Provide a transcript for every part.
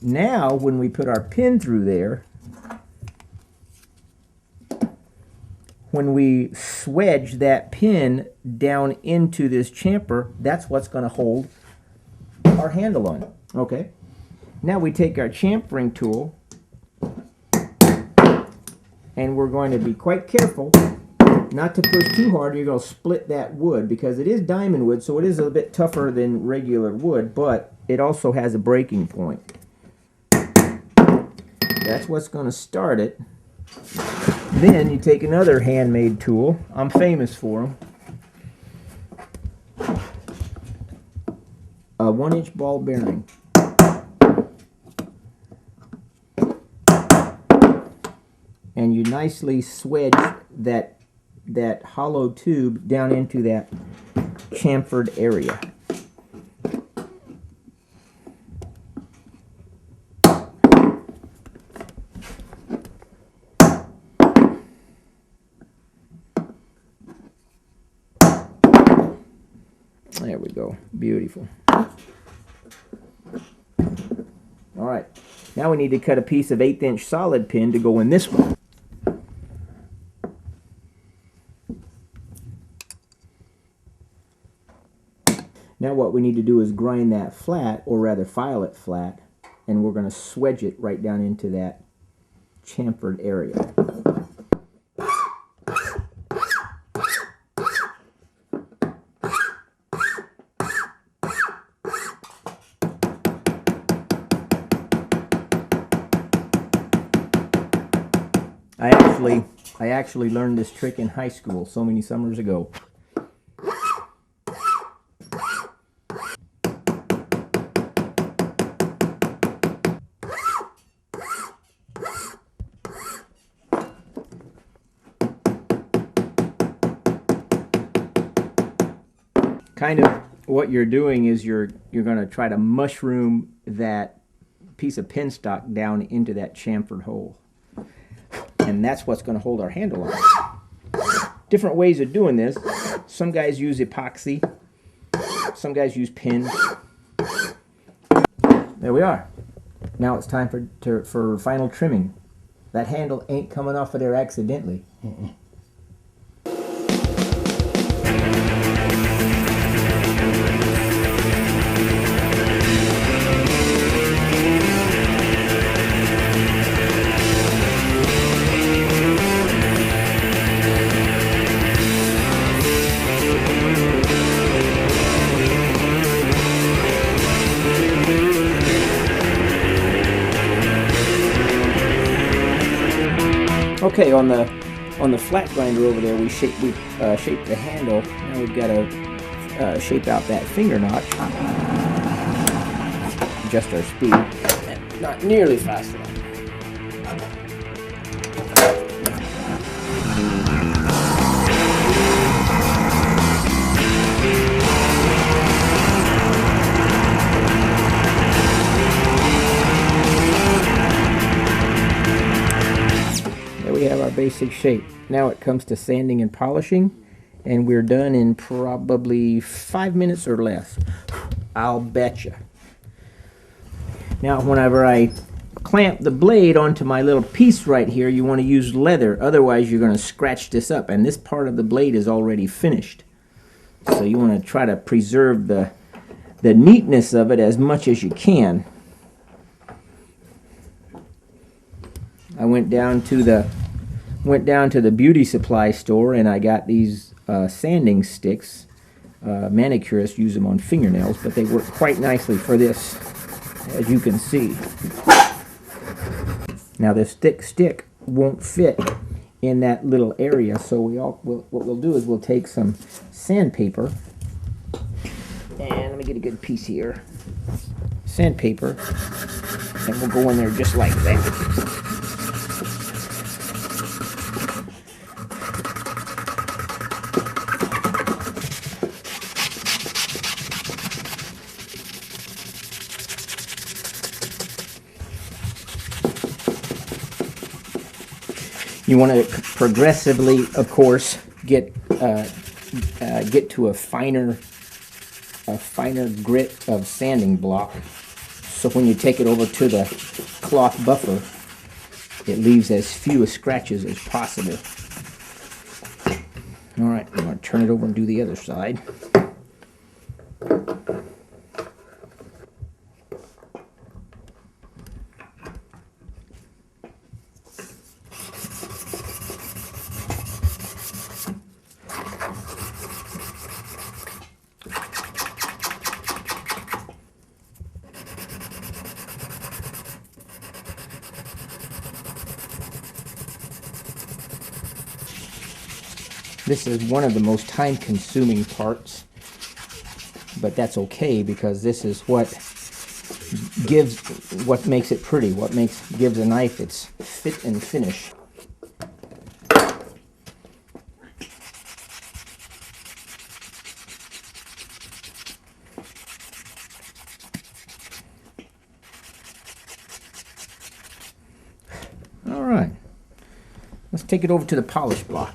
Now, when we put our pin through there, when we swedge that pin down into this chamfer, that's what's going to hold our handle on. Okay. Now we take our chamfering tool, and we're going to be quite careful not to push too hard. You're going to split that wood, because it is diamond wood, so it is a bit tougher than regular wood, but it also has a breaking point. That's what's going to start it. Then you take another handmade tool. I'm famous for them. A 1-inch ball bearing. And you nicely swedge that hollow tube down into that chamfered area. There we go. Beautiful. All right. Now we need to cut a piece of 1/8" solid pin to go in this one. Now what we need to do is grind that flat, or rather file it flat, and we're going to swedge it right down into that chamfered area. I actually learned this trick in high school so many summers ago. Kind of what you're doing is you're going to try to mushroom that piece of pin stock down into that chamfered hole. And that's what's going to hold our handle on. Different ways of doing this. Some guys use epoxy. Some guys use pins. There we are. Now it's time for final trimming. That handle ain't coming off of there accidentally. Okay, on the flat grinder over there, we shaped the handle. Now we've got to shape out that finger notch. Adjust our speed. Not nearly fast enough. We have our basic shape. Now it comes to sanding and polishing, and we're done in probably 5 minutes or less. I'll betcha. Now whenever I clamp the blade onto my little piece right here, you want to use leather, otherwise you're going to scratch this up, and this part of the blade is already finished. So you want to try to preserve the neatness of it as much as you can. I went down to the beauty supply store, and I got these sanding sticks. Manicurists use them on fingernails, but they work quite nicely for this, as you can see. Now this thick stick won't fit in that little area, so what we'll do is we'll take some sandpaper, and let me get a good piece here. Sandpaper, and we'll go in there just like that. You want to progressively, of course, get to a finer grit of sanding block, so when you take it over to the cloth buffer, it leaves as few scratches as possible. All right, I'm going to turn it over and do the other side. This is one of the most time-consuming parts, but that's okay because this is what makes it pretty, gives a knife its fit and finish. All right, let's take it over to the polish block.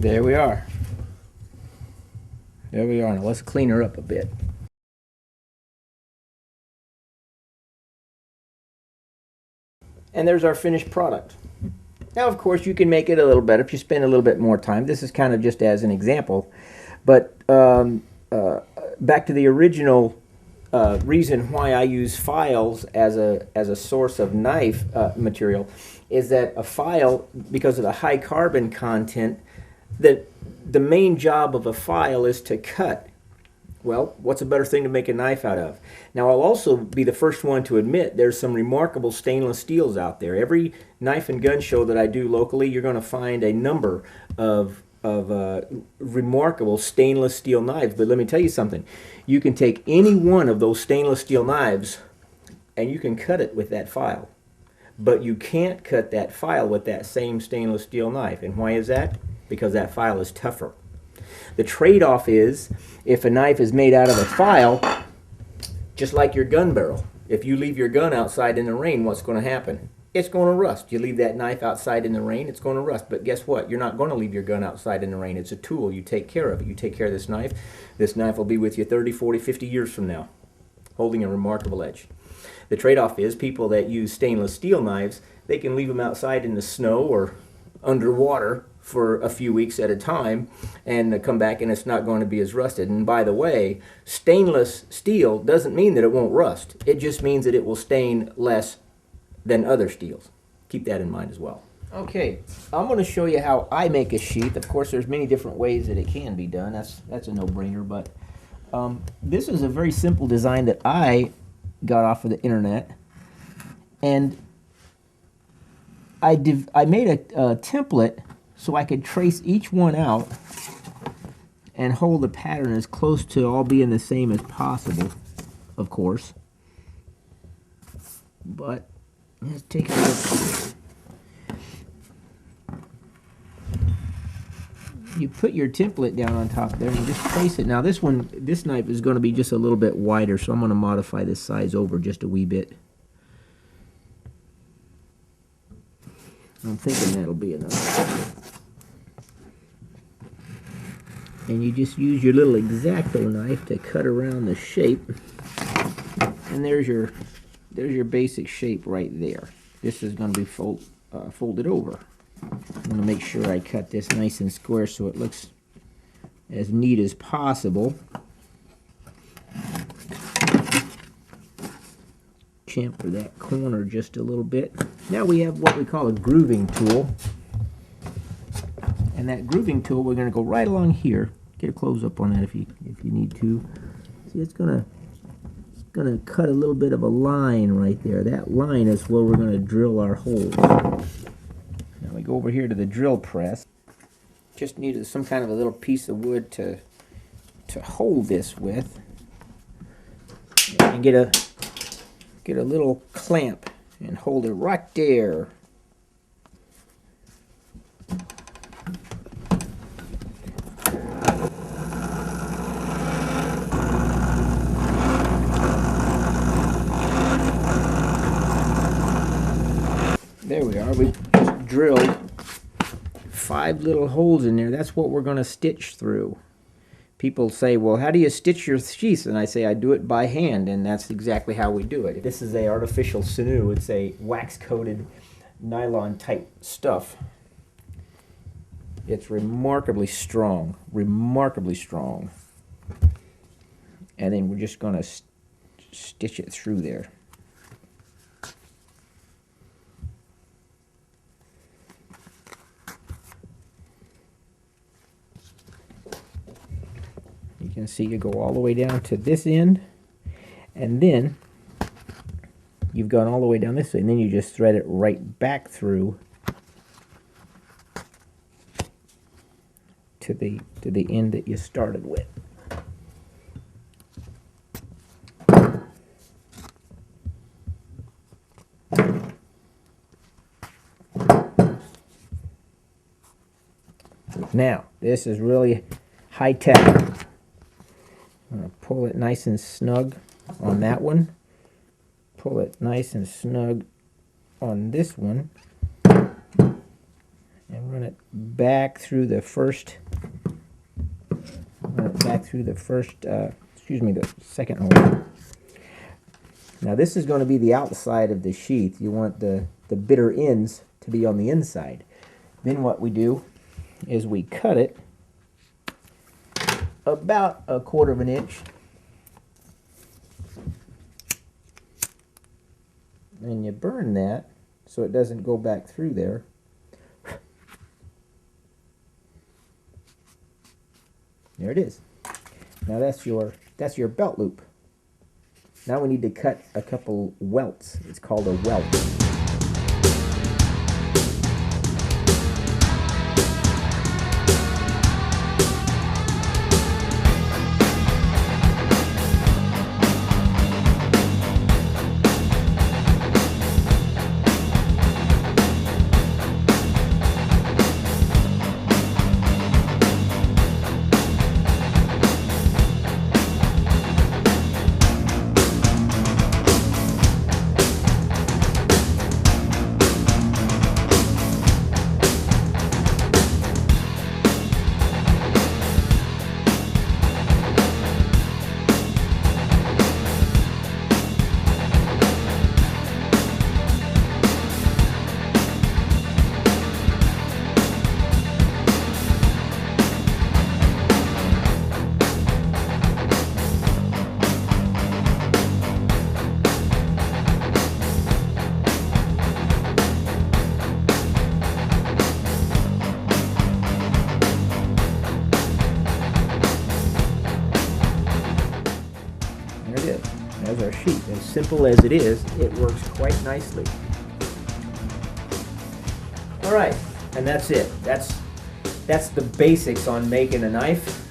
There we are. There we are. Now let's clean her up a bit. And there's our finished product. Now, of course, you can make it a little better if you spend a little bit more time. This is kind of just as an example. But back to the original reason why I use files as a source of knife material is that a file, because of the high carbon content, the main job of a file is to cut. Well, what's a better thing to make a knife out of? Now, I'll also be the first one to admit there's some remarkable stainless steels out there. Every knife and gun show that I do locally, you're going to find a number of remarkable stainless steel knives. But let me tell you something. You can take any one of those stainless steel knives and you can cut it with that file. But you can't cut that file with that same stainless steel knife. And why is that? Because that file is tougher. The trade-off is, if a knife is made out of a file, just like your gun barrel, if you leave your gun outside in the rain, what's going to happen? It's going to rust. You leave that knife outside in the rain, it's going to rust. But guess what? You're not going to leave your gun outside in the rain. It's a tool. You take care of it. You take care of this knife. This knife will be with you 30, 40, 50 years from now, holding a remarkable edge. The trade-off is people that use stainless steel knives, they can leave them outside in the snow or underwater for a few weeks at a time and come back and it's not going to be as rusted. And by the way, stainless steel doesn't mean that it won't rust. It just means that it will stain less than other steels. Keep that in mind as well. Okay, I'm going to show you how I make a sheath. Of course, there's many different ways that it can be done. That's a no-brainer, but this is a very simple design that I got off of the internet, and I made a template so I could trace each one out and hold the pattern as close to all being the same as possible, of course. But let's take a look. You put your template down on top there and just trace it. Now this knife is going to be just a little bit wider, so I'm going to modify this size over just a wee bit. I'm thinking that'll be enough. And you just use your little X-Acto knife to cut around the shape. And there's your basic shape right there. This is going to be folded over. I'm going to make sure I cut this nice and square so it looks as neat as possible. Chamfer that corner just a little bit. Now we have what we call a grooving tool. And that grooving tool, we're going to go right along here. Get a close up on that if you need to. See, it's going to going to cut a little bit of a line right there. That line is where we're going to drill our holes. Now we go over here to the drill press. Just needed some kind of a little piece of wood to hold this with, and get a little clamp and hold it right there. There we are. We just drilled 5 little holes in there. That's what we're going to stitch through. People say, well, how do you stitch your sheaths? And I say, I do it by hand, and that's exactly how we do it. This is a artificial sinew. It's a wax-coated nylon type stuff. It's remarkably strong, remarkably strong. And then we're just going to stitch it through there. You can see you go all the way down to this end, and then you've gone all the way down this way, and then you just thread it right back through to the end that you started with. Now, this is really high tech. I'm going to pull it nice and snug on that one. Pull it nice and snug on this one. And run it back through the first, the second hole. Now this is going to be the outside of the sheath. You want the bitter ends to be on the inside. Then what we do is we cut it about 1/4 inch, and you burn that so it doesn't go back through there. There it is. Now that's your belt loop. Now we need to cut a couple welts. It's called a welt. There's our sheet. As simple as it is, it works quite nicely. All right, and that's it. That's the basics on making a knife.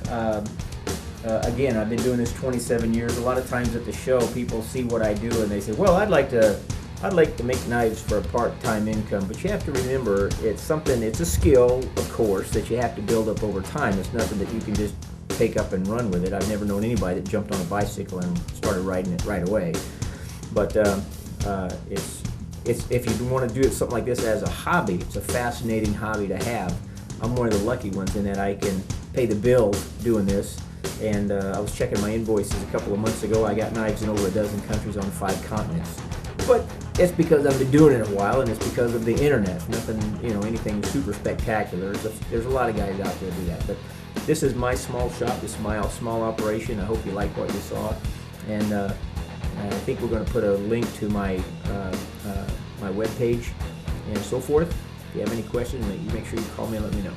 Again, I've been doing this 27 years. A lot of times at the show, people see what I do and they say, "Well, I'd like to make knives for a part-time income." But you have to remember, it's a skill, of course, that you have to build up over time. It's nothing that you can just take up and run with it. I've never known anybody that jumped on a bicycle and started riding it right away. But it's if you want to do something like this as a hobby, it's a fascinating hobby to have. I'm one of the lucky ones in that I can pay the bills doing this. And I was checking my invoices a couple of months ago. I got knives in over a dozen countries on 5 continents. But it's because I've been doing it a while, and it's because of the internet. It's nothing, anything super spectacular. There's a lot of guys out there do that. But this is my small shop. This is my small operation. I hope you like what you saw. And I think we're going to put a link to my my webpage and so forth. If you have any questions, you make sure you call me and let me know.